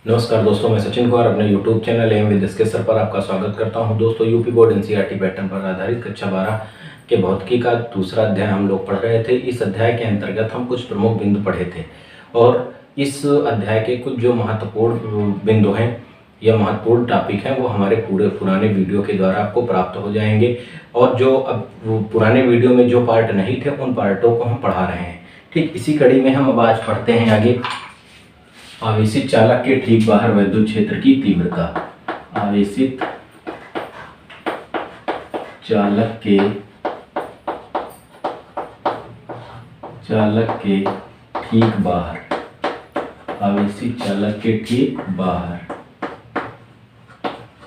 नमस्कार दोस्तों, मैं सचिन कुमार अपने YouTube चैनल एम विद इसके सर पर आपका स्वागत करता हूं। दोस्तों, यूपी बोर्ड एनसीईआरटी पैटर्न पर आधारित कक्षा 12 के भौतिकी का दूसरा अध्याय हम लोग पढ़ रहे थे। इस अध्याय के अंतर्गत हम कुछ प्रमुख बिंदु पढ़े थे और इस अध्याय के कुछ जो महत्वपूर्ण बिंदु हैं या महत्वपूर्ण टॉपिक हैं वो हमारे पुराने वीडियो के द्वारा आपको प्राप्त हो जाएंगे। और जो अब पुराने वीडियो में जो पार्ट नहीं थे उन पार्टों को हम पढ़ा रहे हैं। ठीक इसी कड़ी में हम अब आज पढ़ते हैं आगे। आवेशित चालक के ठीक बाहर विद्युत क्षेत्र की तीव्रता। आवेशित चालक के ठीक बाहर, आवेशित चालक के ठीक बाहर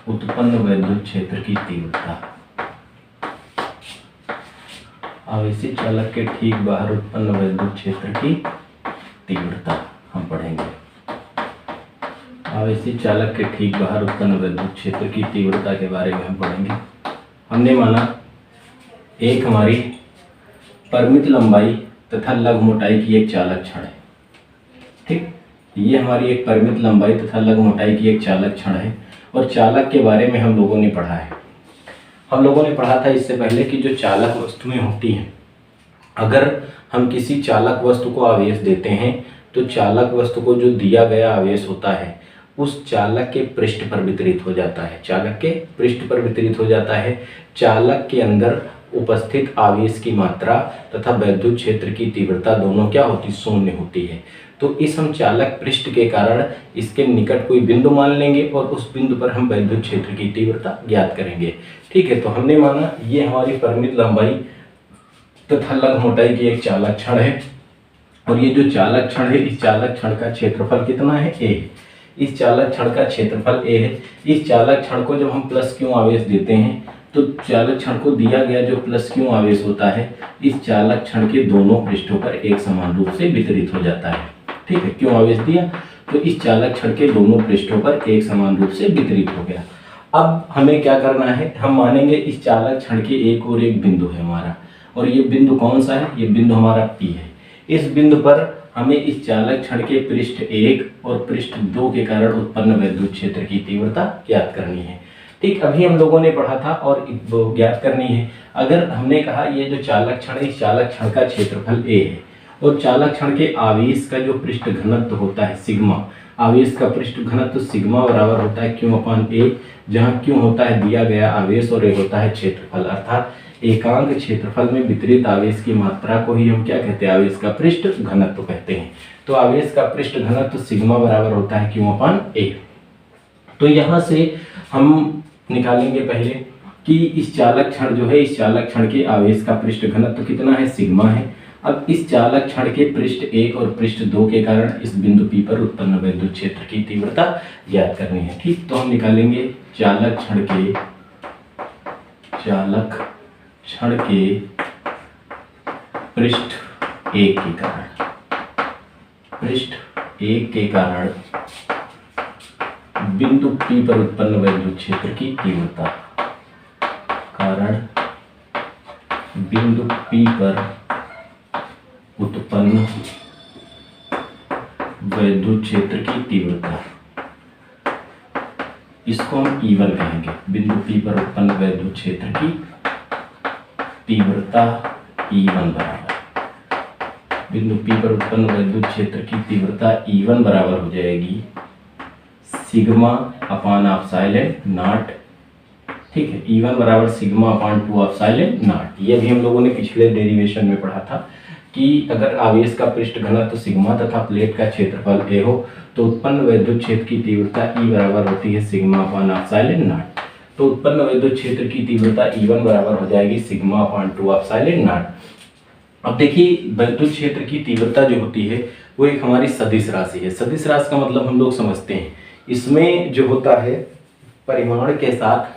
उत्पन्न विद्युत क्षेत्र की तीव्रता। आवेशित चालक के ठीक बाहर उत्पन्न विद्युत क्षेत्र की तीव्रता हम पढ़ेंगे। आवेशित चालक के ठीक बाहर उत्पन्न विद्युत क्षेत्र की तीव्रता के बारे में हम पढ़ेंगे। हमने माना एक हमारी परिमित लंबाई तथा लघु मोटाई की एक चालक छड़ है। ठीक, ये हमारी एक परिमित लंबाई तथा लघु मोटाई की एक चालक छड़ है और चालक के बारे में हम लोगों ने पढ़ा है। हम लोगों ने पढ़ा था इससे पहले कि जो चालक वस्तुएं होती हैं, अगर हम किसी चालक वस्तु को आवेश देते हैं तो चालक वस्तु को जो दिया गया आवेश होता है उस चालक के पृष्ठ पर वितरित हो जाता है। चालक के पृष्ठ पर वितरित हो जाता है। चालक के अंदर उपस्थित आवेश की मात्रा तथा विद्युत क्षेत्र की तीव्रता दोनों क्या होती, शून्य होती है। तो इस हम चालक पृष्ठ के कारण इसके निकट कोई बिंदु मान लेंगे और उस बिंदु पर हम विद्युत क्षेत्र की तीव्रता ज्ञात करेंगे। ठीक है, तो हमने माना ये हमारी परिमित लंबाई तथा लघु मोटाई की एक चालक छड़ है और ये जो चालक छड़ है इस चालक छड़ का क्षेत्रफल कितना है, ए है। इस चालक छड़ का क्षेत्रफल ए है। इस चालक छड़ को जब हम प्लस क्यू आवेश देते हैं तो चालक छड़ को दिया गया जो प्लस क्यू आवेश होता है इस चालक छड़ के दोनों पृष्ठों पर एक समान रूप से वितरित हो जाता है। ठीक है, क्यों आवेश दिया तो इस चालक छड़ के दोनों पृष्ठों पर एक समान रूप से वितरित हो गया। अब हमें क्या करना है, हम मानेंगे इस चालक छड़ के एक और एक बिंदु है हमारा, और ये बिंदु कौन सा है, ये बिंदु हमारा पी है। इस बिंदु पर हमें इस चालक छड़ के पृष्ठ 1 और पृष्ठ 2 के कारण उत्पन्न विद्युत क्षेत्र की तीव्रता ज्ञात करनी है। ठीक, अभी हम लोगों ने पढ़ा था और ज्ञात करनी है। अगर हमने कहा ये जो चालक छड़ है इस चालक छड़ का क्षेत्रफल ए है और चालक छड़ के आवेश का जो पृष्ठ घनत्व होता है सिग्मा, आवेश का पृष्ठ घनत्व सिग्मा बराबर होता है क्यू अपान ए, जहाँ क्यू होता है दिया गया आवेश और ए होता है क्षेत्रफल। अर्थात एकांक क्षेत्रफल में वितरित आवेश की मात्रा को ही हम क्या कहते हैं, आवेश का पृष्ठ घनत्व कहते हैं। तो आवेश का पृष्ठ घनत्व सिग्मा बराबर होता है क्यू अपान ए। तो यहाँ से हम निकालेंगे पहले कि इस चालक छड़ जो है इस चालक छड़ के आवेश का पृष्ठ घनत्व कितना है, सिग्मा है। अब इस चालक छड़ के पृष्ठ 1 और पृष्ठ 2 के कारण इस बिंदु P पर उत्पन्न विद्युत क्षेत्र की तीव्रता ज्ञात करनी है। ठीक, तो हम निकालेंगे चालक छड़ के पृष्ठ 1 के कारण, पृष्ठ 1 के कारण बिंदु P पर उत्पन्न विद्युत क्षेत्र की तीव्रता, कारण बिंदु P पर उत्पन्न विद्युत क्षेत्र की तीव्रता, इसको हम E1 कहेंगे। बिंदु P पर उत्पन्न विद्युत क्षेत्र की तीव्रता E1 बराबर, बिंदु P पर उत्पन्न विद्युत क्षेत्र की तीव्रता E1 बराबर हो जाएगी सिग्मा अपान एप्सिलॉन नॉट। ठीक है, E1 बराबर सिग्मा अपान 2 एप्सिलॉन नॉट। ये भी हम लोगों ने पिछले डेरिवेशन में पढ़ा था कि अगर आवेश का पृष्ठ घनत्व सिग्मा तथा प्लेट का क्षेत्रफल ए हो तो उत्पन्न विद्युत क्षेत्र की तीव्रता E बराबर होती है सिग्मा अपान एप्सिलॉन नॉट। तो उत्पन्न विद्युत क्षेत्र की तीव्रता E1 बराबर हो जाएगी सिग्मा अपान 2 एप्सिलॉन नॉट। अब देखिए, विद्युत क्षेत्र की तीव्रता जो होती है वो एक हमारी सदिश राशि है। सदिश राशि का मतलब हम लोग समझते हैं, इसमें जो होता है परिमाण के साथ,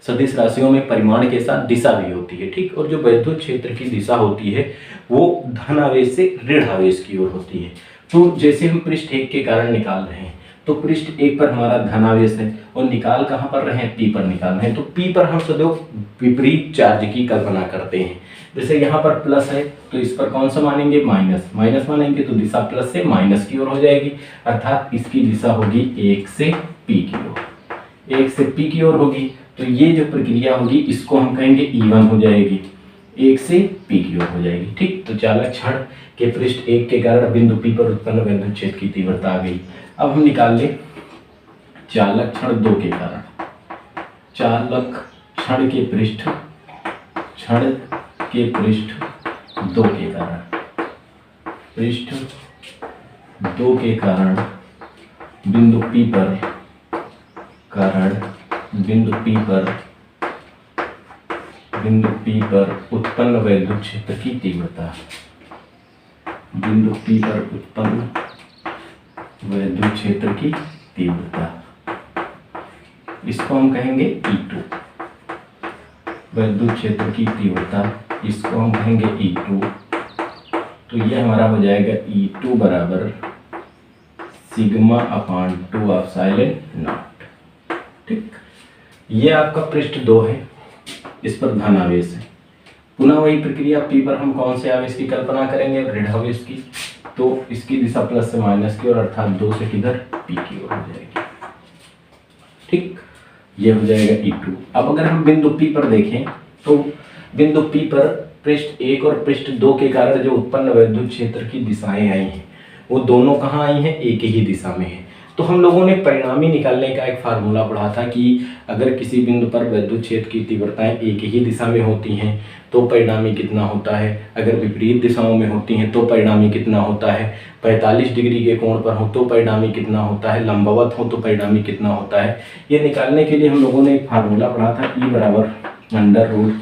सदिश राशियों में परिमाण के साथ दिशा भी होती है। ठीक, और जो विद्युत क्षेत्र की दिशा होती है वो धन आवेश से ऋण आवेश की ओर होती है। तो जैसे हम पृष्ठ 1 के कारण निकाल रहे हैं तो पृष्ठ एक पर हमारा धनावेश है और निकाल कहाँ पर रहे हैं, P पर निकाल रहे हैं। तो P पर हम सदैव विपरीत चार्ज की कल्पना करते हैं। जैसे यहाँ पर प्लस है तो इस पर कौन सा मानेंगे, माइनस। माइनस मानेंगे तो दिशा प्लस से माइनस की ओर हो जाएगी, अर्थात इसकी दिशा होगी 1 से P की ओर, 1 से P की ओर होगी। तो ये जो प्रक्रिया होगी इसको हम कहेंगे E1 हो जाएगी, 1 से P की ओर हो जाएगी। ठीक, तो चालक क्षण के पृष्ठ 1 के कारण बिंदु P पर उत्पन्न विद्युत क्षेत्र की तीव्रता आ गई। अब हम निकाल ले चालक क्षण 2 के कारण, चालक क्षण के पृष्ठ 2 के कारण, पृष्ठ 2 के कारण बिंदु P पर उत्पन्न विद्युत क्षेत्र की तीव्रता, बिंदु P पर उत्पन्न विद्युत क्षेत्र की तीव्रता, इसको हम कहेंगे E2। विद्युत क्षेत्र की तीव्रता इसको हम कहेंगे E2। तो यह हमारा हो जाएगा E2 बराबर सिग्मा अपान 2 एप्सिलॉन नॉट। ठीक, ये आपका पृष्ठ 2 है, इस पर धन आवेश है। पुनः वही प्रक्रिया P पर हम कौन से आवेश की कल्पना करेंगे, ऋण आवेश की। तो इसकी दिशा प्लस से माइनस की ओर, अर्थात 2 से किधर, P की ओर हो जाएगी। ठीक, ये हो जाएगा E2। अब अगर हम बिंदु P पर देखें तो बिंदु P पर पृष्ठ 1 और पृष्ठ 2 के कारण जो उत्पन्न विद्युत क्षेत्र की दिशाएं आई हैं वो दोनों कहाँ आई हैं, एक ही दिशा में है। तो हम लोगों ने परिणामी निकालने का एक फार्मूला पढ़ा था कि अगर किसी बिंदु पर विद्युत क्षेत्र की तीव्रताएं एक ही दिशा में होती हैं तो परिणामी कितना होता है, अगर विपरीत दिशाओं में होती हैं तो परिणामी कितना होता है, 45 डिग्री के कोण पर हो तो परिणामी कितना होता है, लंबवत हो तो परिणामी कितना होता है। ये निकालने के लिए हम लोगों ने एक फार्मूला पढ़ा था, E बराबर under root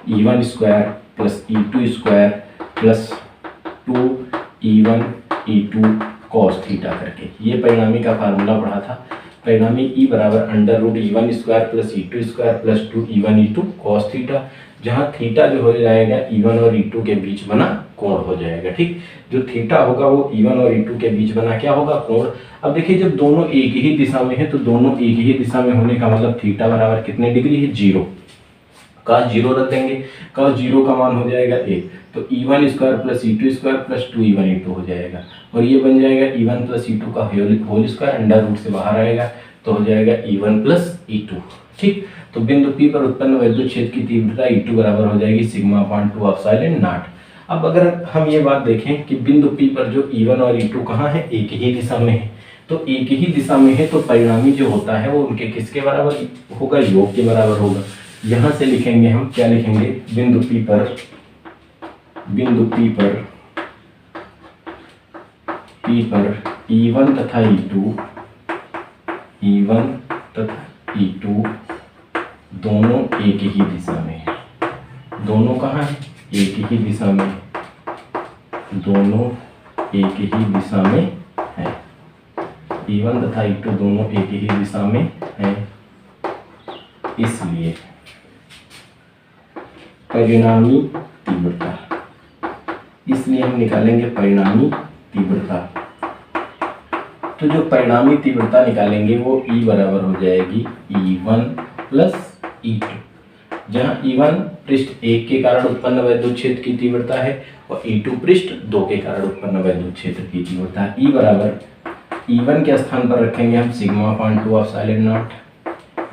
E1 square plus E2 square plus 2E1 E2 cos theta करके। ये परिणामी का फार्मूला पढ़ा था। परिणामी E बराबर under root E1 square plus E2 square plus 2E1 E2 cos theta, जहाँ थीटा जो हो जाएगा E1 और E2 के बीच बना कोण हो जाएगा। ठीक, जो थीटा होगा वो E1 और E2 के बीच बना क्या होगा, कोण। अब देखिए जब दोनों एक ही दिशा में है तो दोनों एक ही दिशा में होने का मतलब थीटा बराबर कितने डिग्री है, 0। cos 0 रख देंगे, cos 0 का मान हो जाएगा 1, तो E1 square plus E2 square plus 2E1 E2 हो जाएगा। और ये बन जाएगा E1 प्लस E2 का होल स्क्वायर, अंडर रूट से बाहर आएगा तो हो जाएगा E1 प्लस E2। ठीक, तो बिंदु P पर उत्पन्न विद्युत क्षेत्र की तीव्रता E2 बराबर हो जाएगी सिग्मा अपान 2 एप्सिलॉन नॉट। अब अगर हम ये बात देखें कि बिंदु P पर जो E1 और E2 कहाँ है, एक ही दिशा में है, तो एक ही दिशा में है तो परिणामी जो होता है वो उनके किसके बराबर होगा, योग के बराबर होगा। यहाँ से लिखेंगे हम, क्या लिखेंगे, बिंदु P पर E1 तथा E2 दोनों एक ही दिशा में है। दोनों कहाँ है, एक ही दिशा में, दोनों एक ही दिशा में है। E1 तथा E2 दोनों एक ही दिशा में है, इसलिए परिणामी तीव्रता, इसलिए हम निकालेंगे परिणामी तीव्रता। तो जो परिणामी तीव्रता निकालेंगे वो E बराबर हो जाएगी E1 प्लस E2, जहाँ E1 पृष्ठ 1 के कारण उत्पन्न विद्युत क्षेत्र की तीव्रता है और E2 पृष्ठ 2 के कारण उत्पन्न विद्युत क्षेत्र की तीव्रता है। E बराबर E1 के स्थान पर रखेंगे हम sigma upon 2 epsilon not,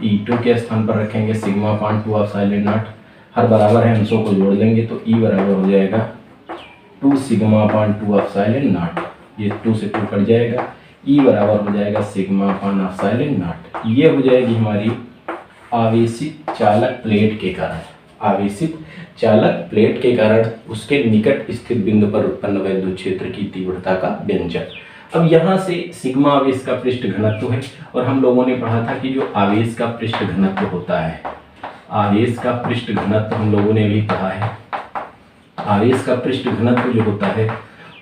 E2 के स्थान पर रखेंगे सिग्मा अपान 2 एप्सिलॉन नॉट, हर बराबर है अंशों को जोड़ लेंगे तो E बराबर हो जाएगा 2 सिग्मा अपान 2 एप्सिलॉन नॉट, ये 2 से 2 कट जाएगा, E बराबर हो जाएगा सिग्मा अपान एप्सिलॉन नॉट। ये हो जाएगी हमारी आवेशित चालक प्लेट के कारण, आवेशित चालक प्लेट के कारण उसके निकट स्थित बिंदु पर उत्पन्न विद्युत क्षेत्र की तीव्रता का व्यंजक। अब यहाँ से सिग्मा आवेश का पृष्ठ घनत्व है और हम लोगों ने पढ़ा था कि जो आवेश का पृष्ठ घनत्व होता है, आवेश का पृष्ठ घनत्व हम लोगों ने भी पढ़ा है। आवेश का पृष्ठ घनत्व जो होता है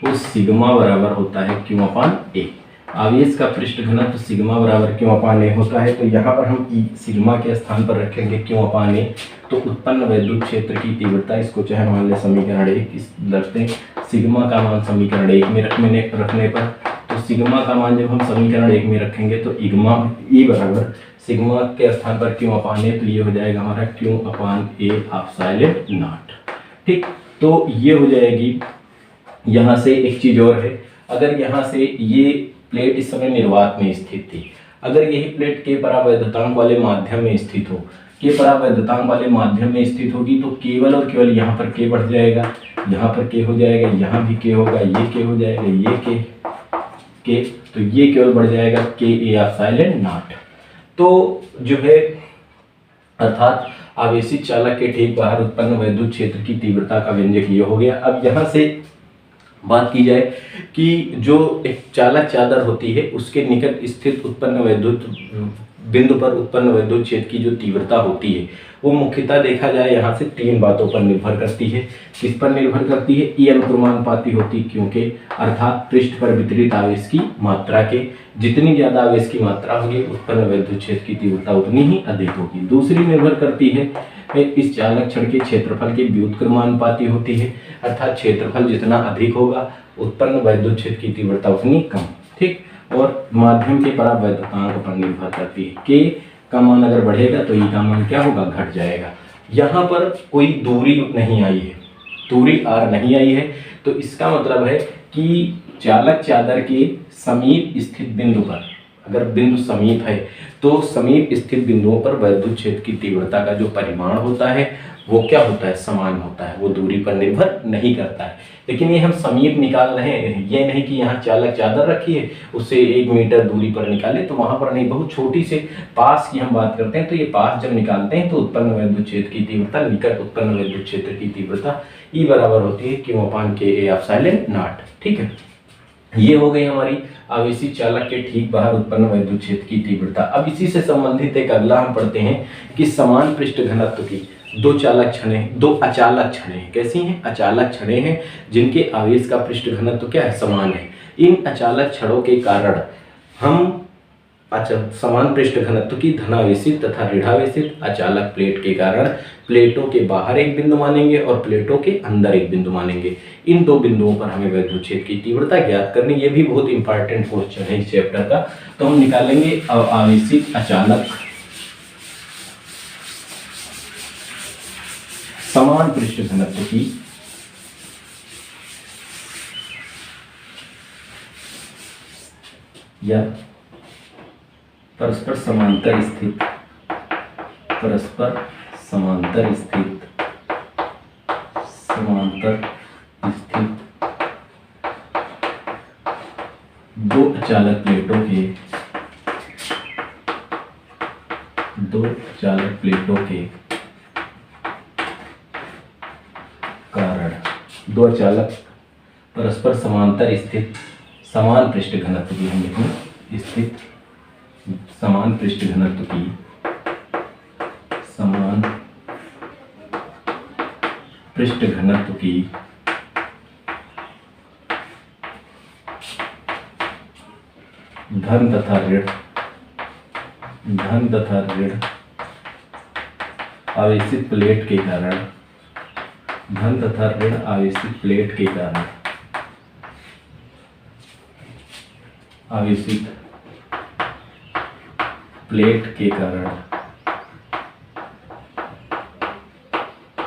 वो सिग्मा बराबर होता है Q अपान A। आवेश का पृष्ठ घनत्व सिग्मा बराबर Q अपान A होता है, तो यहाँ पर हम E सिग्मा के स्थान पर रखेंगे Q अपान A, तो उत्पन्न विद्युत क्षेत्र की तीव्रता, इसको चाहे मान ले समीकरण 1 रखते हैं, सिग्मा का मान समीकरण 1 में रखने पर, तो सिग्मा का मान जब हम समीकरण 1 में रखेंगे तो इग्मा ई बराबर सिग्मा के स्थान पर क्यू अपान ए, तो ये हो जाएगा हमारा Q upon A epsilon not. ठीक, तो ये हो जाएगी। यहाँ से एक चीज और है, अगर यहाँ से ये प्लेट इस समय निर्वात में स्थित थी, अगर यही प्लेट के परावैद्युतांक वाले माध्यम में स्थित हो, के परावैद्युतांक वाले माध्यम में स्थित होगी, तो केवल और केवल यहाँ पर के बढ़ जाएगा, यहाँ पर के हो जाएगा, यहाँ भी के होगा, ये के हो जाएगा, ये के, तो ये केवल बढ़ जाएगा के ए एप्सिलॉन नॉट। तो जो है अर्थात आवेशित चालक के ठीक बाहर उत्पन्न वैद्युत क्षेत्र की तीव्रता का व्यंजक ये हो गया। अब यहाँ से बात की जाए कि जो एक चालक चादर होती है उसके निकट स्थित उत्पन्न वैद्युत बिंदु पर उत्पन्न वैद्युत क्षेत्र की जो तीव्रता होती है वो मुख्यतः देखा जाए यहाँ से 3 बातों पर निर्भर करती है। किस पर निर्भर करती है? ई अनुक्रमानुपाती होती, क्योंकि अर्थात पृष्ठ पर वितरित आवेश की मात्रा के जितनी ज्यादा आवेश की मात्रा होगी उत्पन्न वैद्युत क्षेत्र की तीव्रता उतनी ही अधिक होगी। दूसरी निर्भर करती है इस चालक छड़ के क्षेत्रफल के व्युत्क्रमानुपाती होती है, अर्थात क्षेत्रफल जितना अधिक होगा उत्पन्न वैद्युत क्षेत्र की तीव्रता उतनी कम। ठीक, और माध्यम के परावैद्युतांक पर निर्भर करती है। के का मान अगर बढ़ेगा तो ई का मान क्या होगा? घट जाएगा। यहाँ पर कोई दूरी नहीं आई है, दूरी आर नहीं आई है, तो इसका मतलब है कि चालक चादर के समीप स्थित बिंदु पर, अगर बिंदु समीप है तो समीप स्थित बिंदुओं पर वैद्युत क्षेत्र की तीव्रता का जो परिमाण होता है वो क्या होता है? समान होता है, वो दूरी पर निर्भर नहीं करता है। लेकिन ये हम समीप निकाल रहे हैं, ये नहीं कि यहाँ चालक चादर रखी है उससे 1 मीटर दूरी पर निकाले, तो वहां पर नहीं, बहुत छोटी से पास की हम बात करते हैं। तो ये पास जब निकालते हैं तो उत्पन्न वैद्युत क्षेत्र की तीव्रता, निकट उत्पन्न वैद्युत क्षेत्र की तीव्रता ई बराबर होती है क्यू अपान के ए एप्सिलॉन नॉट। ठीक है, ये हो गई हमारी आवेशित चालक के ठीक बाहर उत्पन्न वैद्युत क्षेत्र की तीव्रता। अब इसी से संबंधित एक अगला हम पढ़ते हैं कि समान पृष्ठ घनत्व की दो अचालक छड़ें कैसी हैं? अचालक छड़ें हैं जिनके आवेश का पृष्ठ घनत्व क्या है? समान है। इन अचालक छड़ों के कारण हम समान पृष्ठ घनत्व की धनावेशित तथा ऋणावेशित अचालक प्लेट के कारण प्लेटों के बाहर एक बिंदु मानेंगे और प्लेटों के अंदर एक बिंदु मानेंगे। इन 2 बिंदुओं पर हमें वैद्युत क्षेत्र की तीव्रता ज्ञात करनी, ये भी बहुत इंपॉर्टेंट क्वेश्चन है इस चैप्टर का। तो हम निकालेंगे आवेशित अचालक समान पृष्ठ घनत्व की या परस्पर समांतर स्थित दो अचालक प्लेटों के कारण दो अचालक परस्पर समांतर स्थित समान पृष्ठ घनत्व की हम लिखें स्थित समान पृष्ठ घनत्व की धन तथा ऋण आवेशित प्लेट के कारण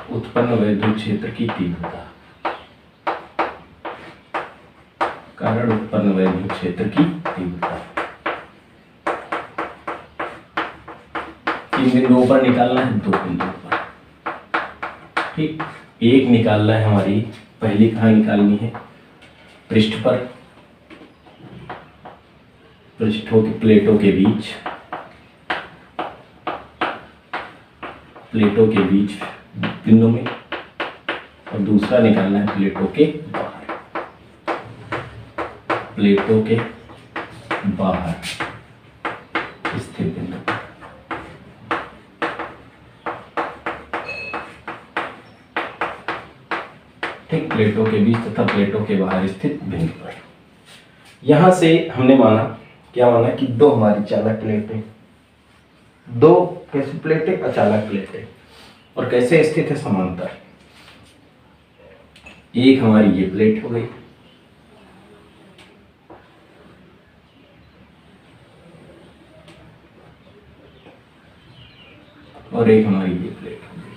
उत्पन्न वैद्युत क्षेत्र की तीव्रता किन बिंदुओं पर निकालना है? 2 बिंदुओं पर। ठीक, एक निकालना है हमारी, पहली कहाँ निकालनी है? पृष्ठ पर, प्लेटों के बीच बिंदु में, और दूसरा निकालना है प्लेटों के बाहर स्थित बिंदु। ठीक, प्लेटों के बीच तथा प्लेटों के बाहर स्थित बिंदु पर। यहां से हमने क्या माना कि 2 हमारी चालक प्लेटें, 2 कैसी प्लेटें? अचालक प्लेटें, और कैसे स्थित है? समांतर। एक हमारी ये प्लेट हो गई, और एक हमारी ये प्लेट हो गई।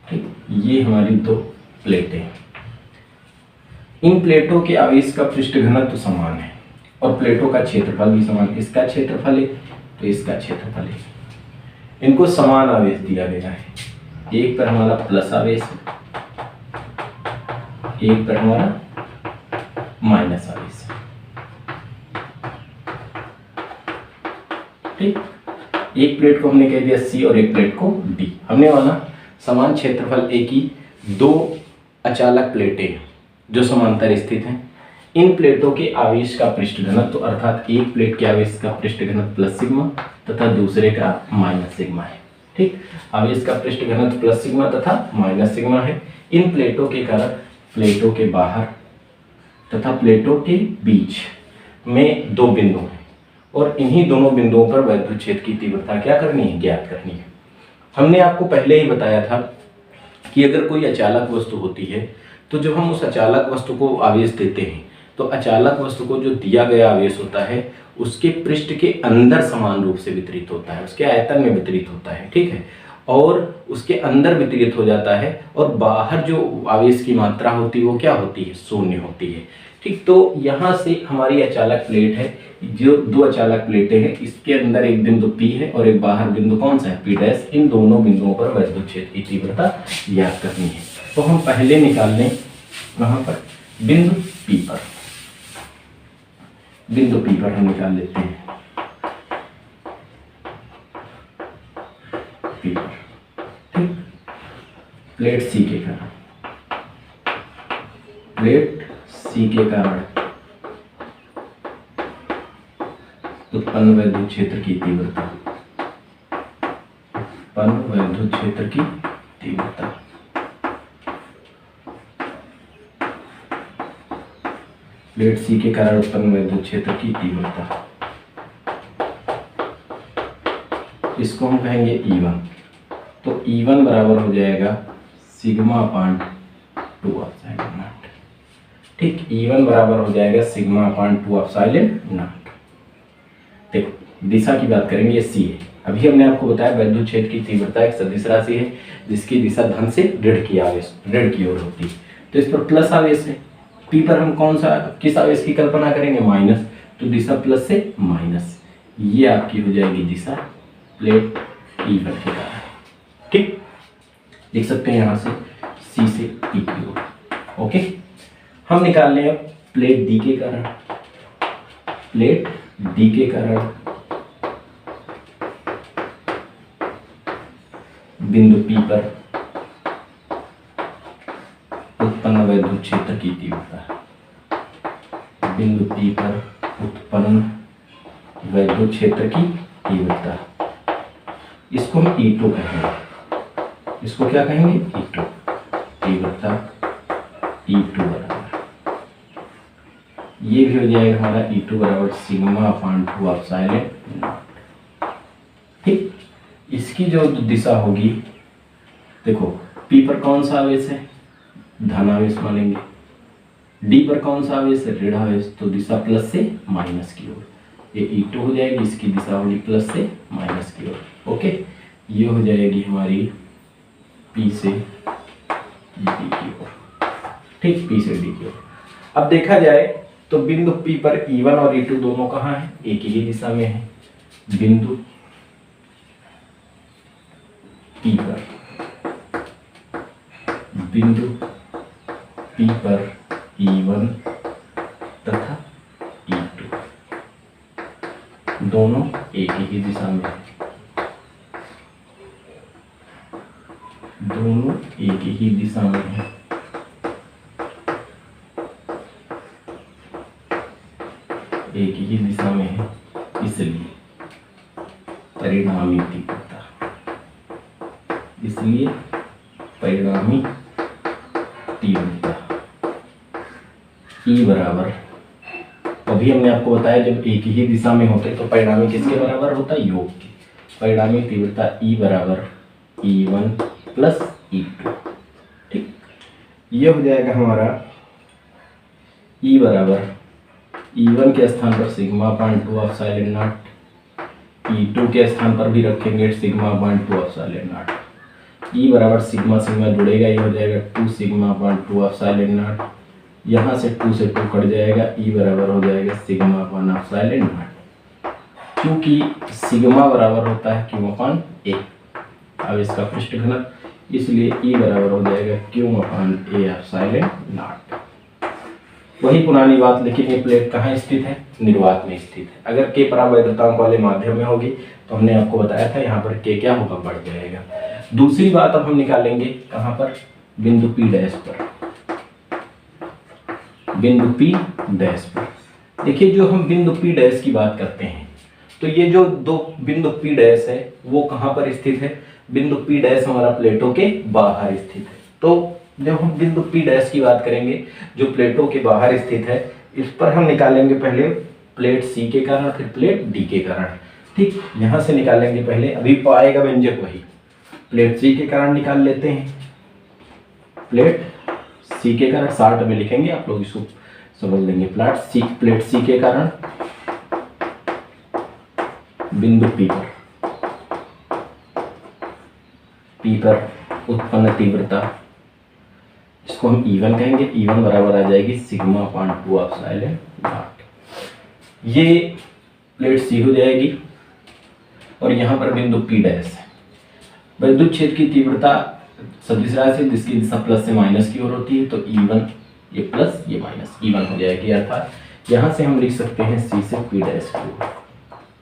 ठीक, ये हमारी दो प्लेटें। इन प्लेटों के आवेश का पृष्ठ घनत्व समान है और प्लेटों का क्षेत्रफल भी समान। इसका क्षेत्रफल है तो इसका क्षेत्रफल है। इनको समान आवेश दिया गया है। एक पर हमारा प्लस आवेश है, एक पर हमारा माइनस आवेश है। ठीक, एक प्लेट को हमने कह दिया सी और एक प्लेट को डी। हमने माना समान क्षेत्रफल ए की दो अचालक प्लेटें जो समांतर स्थित हैं। इन प्लेटों के आवेश का पृष्ठ घनत्व अर्थात एक प्लेट के आवेश का पृष्ठ घनत्व प्लस सिग्मा तथा दूसरे का माइनस सिग्मा है। ठीक, आवेश का पृष्ठ घनत्व प्लस सिग्मा तथा माइनस सिग्मा है। इन प्लेटों के कारण प्लेटों के बाहर तथा प्लेटों के बीच में दो बिंदु हैं और इन्हीं दोनों बिंदुओं पर वैद्युत क्षेत्र की तीव्रता क्या करनी है, ज्ञात करनी है। हमने आपको पहले ही बताया था कि अगर कोई अचालक वस्तु होती है तो जब हम उस अचालक वस्तु को आवेश देते हैं तो अचालक वस्तु को जो दिया गया आवेश होता है उसके पृष्ठ के अंदर समान रूप से वितरित होता है, उसके आयतन में वितरित होता है। ठीक है, और उसके अंदर वितरित हो जाता है और बाहर जो आवेश की मात्रा होती है वो क्या होती है, शून्य होती है। ठीक, तो यहाँ से हमारी अचालक प्लेट है, जो दो अचालक प्लेटें हैं, इसके अंदर एक बिंदु P है और एक बाहर बिंदु कौन सा है, P'। इन दोनों बिंदुओं पर वैद्युत क्षेत्र की तीव्रता ज्ञात करनी है। तो हम पहले निकाल लें कहाँ पर, बिंदु P पर। बिंदु P पर हम निकाल लेते हैं P पर। ठीक, प्लेट C के कारण, प्लेट C के कारण उत्पन्न वैद्युत क्षेत्र की तीव्रता, उत्पन्न वैद्युत क्षेत्र की तीव्रता प्लेट C के कारण उत्पन्न वैद्युत क्षेत्र की तीव्रता, इसको हम कहेंगे E1। तो E1 बराबर हो जाएगा सिग्मा अपान 2 एप्सिलॉन नॉट। ठीक, E1 बराबर हो जाएगा सिग्मा अपान 2 एप्सिलॉन नॉट। देखो दिशा की बात करेंगे, ये C है। अभी हमने आपको बताया वैद्युत क्षेत्र की तीव्रता एक सदिश राशि है जिसकी दिशा धन से ऋण की ओर होती है। तो इस पर प्लस आवेश है, P पर हम कौन सा किस आवेश की कल्पना करेंगे, माइनस। तो दिशा प्लस से माइनस, ये आपकी हो जाएगी दिशा प्लेट E1 के कारण। ठीक, लिख सकते हैं यहाँ से C से E की ओर। ओके, हम निकाल लें अब प्लेट D के कारण। प्लेट D के कारण बिंदु P पर उत्पन्न वैद्युत क्षेत्र की तीव्रता, बिंदु P पर उत्पन्न वैद्युत क्षेत्र की तीव्रता, इसको हम E2 कहेंगे। इसको क्या कहेंगे, E2। तीव्रता E2 बराबर, ये भी हो जाएगा हमारा E2 बराबर सिग्मा अपान 2 एप्सिलॉन नॉट। ठीक, इसकी जो दिशा होगी, देखो P पर कौन सा आवेश है, धन आवेश मानेंगे। D पर कौन सा आवेश है, ऋण आवेश। तो दिशा प्लस से माइनस की ओर, ये E2 हो जाएगी, इसकी दिशा होगी प्लस से माइनस की ओर। ओके, ये हो जाएगी हमारी P से D की ओर। ठीक, P से D की ओर। अब देखा जाए तो बिंदु P पर E1 और E2 दोनों कहाँ हैं, एक ही दिशा में है। बिंदु P पर, बिंदु P पर E1 तथा E2 दोनों एक ही दिशा में है, दोनों एक ही दिशा में है। एक ही दिशा में है, इसलिए परिणामी तीव्रता, इसलिए परिणामी तीव्रता E बराबर, अभी हमने आपको बताया जब एक ही दिशा में होते तो परिणामी किसके बराबर होता है, योग के। परिणामी तीव्रता E बराबर E1 प्लस E2। ठीक, ये हो जाएगा हमारा E बराबर E1 के स्थान पर sigma upon 2 of silent not, E2 के स्थान पर भी रखेंगे sigma upon 2 of silent not. E बराबर सिग्मा सिग्मा जुड़ेगा, ये हो जाएगा 2 sigma upon 2 of silent not, यहाँ से 2 से 2 कट जाएगा, E बराबर हो जाएगा sigma upon of silent not, क्योंकि सिग्मा बराबर होता है Q अपॉन A आवेश का पृष्ठ घनत्व, इसलिए E बराबर हो जाएगा Q upon A of silent not. वही पुरानी बात, लेकिन ये प्लेट कहाँ स्थित है? निर्वात में स्थित है। अगर K परावैद्युतांक वाले माध्यम में होगी तो हमने आपको बताया था यहाँ पर K क्या होगा? बढ़ जाएगा। दूसरी बात अब हम निकालेंगे कहाँ पर? बिंदु P डैश पर। बिंदु P डैश पर देखिए, जो हम बिंदु P डैश की बात करते हैं तो ये जो दो बिंदु P डैश है वो कहाँ पर स्थित है? बिंदु P डैश हमारा प्लेटों के बाहर स्थित है। तो जब हम बिंदु P डैश की बात करेंगे जो प्लेटों के बाहर स्थित है, इस पर हम निकालेंगे पहले प्लेट C के कारण, फिर प्लेट D के कारण। ठीक, यहाँ से निकालेंगे पहले, अभी पाएगा व्यंजक वही। प्लेट C के कारण निकाल लेते हैं। प्लेट C के कारण 60 में लिखेंगे, आप लोग इसको समझ लेंगे। प्लेट C के कारण बिंदु P पर उत्पन्न तीव्रता, इसको हम E1 कहेंगे। E1 बराबर आ जाएगी sigma upon 2 of silent not. ये प्लेट C हो जाएगी और यहाँ पर बिंदु P डैश है। विद्युत क्षेत्र की तीव्रता सदिश राशि जिसकी दिशा प्लस से माइनस की ओर होती है, तो E1 ये प्लस ये माइनस E1 हो जाएगी, अर्थात यहाँ से हम लिख सकते हैं C से P डैश की ओर।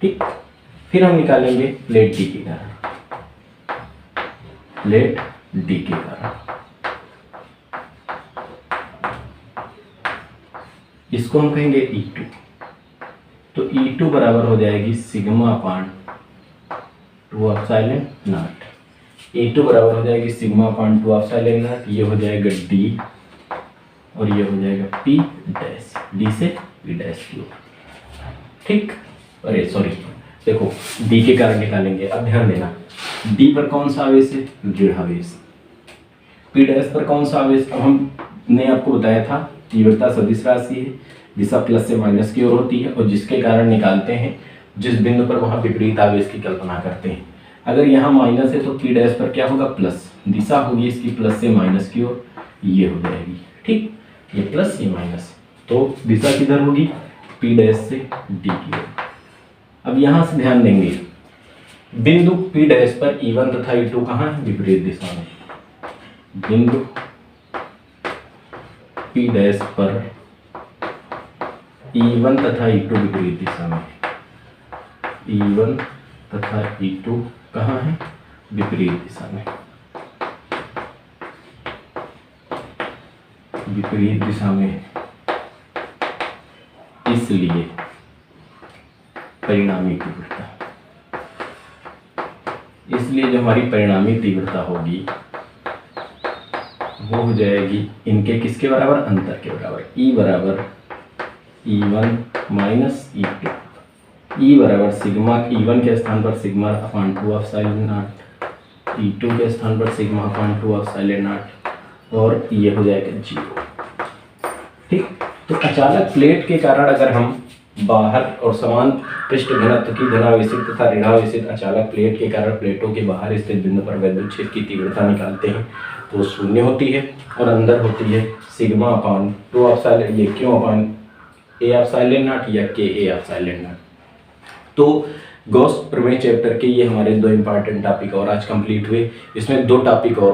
ठीक, फिर हम निकालेंगे प्लेट D के कारण। प्लेट D के कारण इसको हम कहेंगे E2, तो E2 बराबर हो जाएगी sigma upon 2 of silent not. E2 बराबर हो जाएगी sigma upon 2 of silent not, ये हो जाएगा D और ये हो जाएगा P डैश, D से P डैश की ओर। ठीक, अरे सॉरी, देखो D के कारण निकालेंगे। अब ध्यान देना, D पर कौन सा आवेश है? दृढ़ आवेश। P डैश पर कौन सा आवेश? अब हमने आपको बताया था तीव्रता सदिश राशि है, दिशा प्लस से माइनस की ओर होती है, और जिसके कारण निकालते हैं जिस बिंदु पर वहां विपरीत आवेश की कल्पना करते हैं। अगर यहाँ माइनस है तो P डैश पर क्या होगा? प्लस, दिशा होगी इसकी प्लस से माइनस की ओर, ये हो जाएगी। ठीक, ये प्लस ये माइनस, तो दिशा किधर होगी? P डैश से D की ओर। अब यहाँ से ध्यान देंगे, बिंदु P डैश पर E1 तथा E2 कहाँ है? विपरीत दिशा में। बिंदु P डैश पर E1 तथा E2 विपरीत दिशा में। E1 तथा E2 कहाँ है? विपरीत दिशा में। विपरीत दिशा में, इसलिए परिणामी तीव्रता, इसलिए जो हमारी परिणामी तीव्रता होगी वो हो जाएगी इनके किसके बराबर? अंतर के बराबर। E बराबर E1 माइनस E2। E बराबर सिग्मा, E1 के स्थान पर sigma upon 2 of silent not, E2 के स्थान पर sigma upon 2 of silent not, और ये हो जाएगा 0। ठीक, तो अचानक प्लेट के कारण अगर हम बाहर और समान पृष्ठ घनत्व की धनावेशित तथा ऋणावेशित अचालक प्लेट के कारण प्लेटों के बाहर स्थित बिंदु पर विद्युत क्षेत्र की तीव्रता निकालते हैं तो शून्य होती है, और अंदर होती है सिग्मा अपॉन 2 ऑफ साइलेंट, ये क्यों upon A of silent not या K A of silent not. तो गॉस प्रमेय चैप्टर के ये हमारे 2 इंपॉर्टेंट टॉपिक और आज कंप्लीट हुए। इसमें 2 टॉपिक और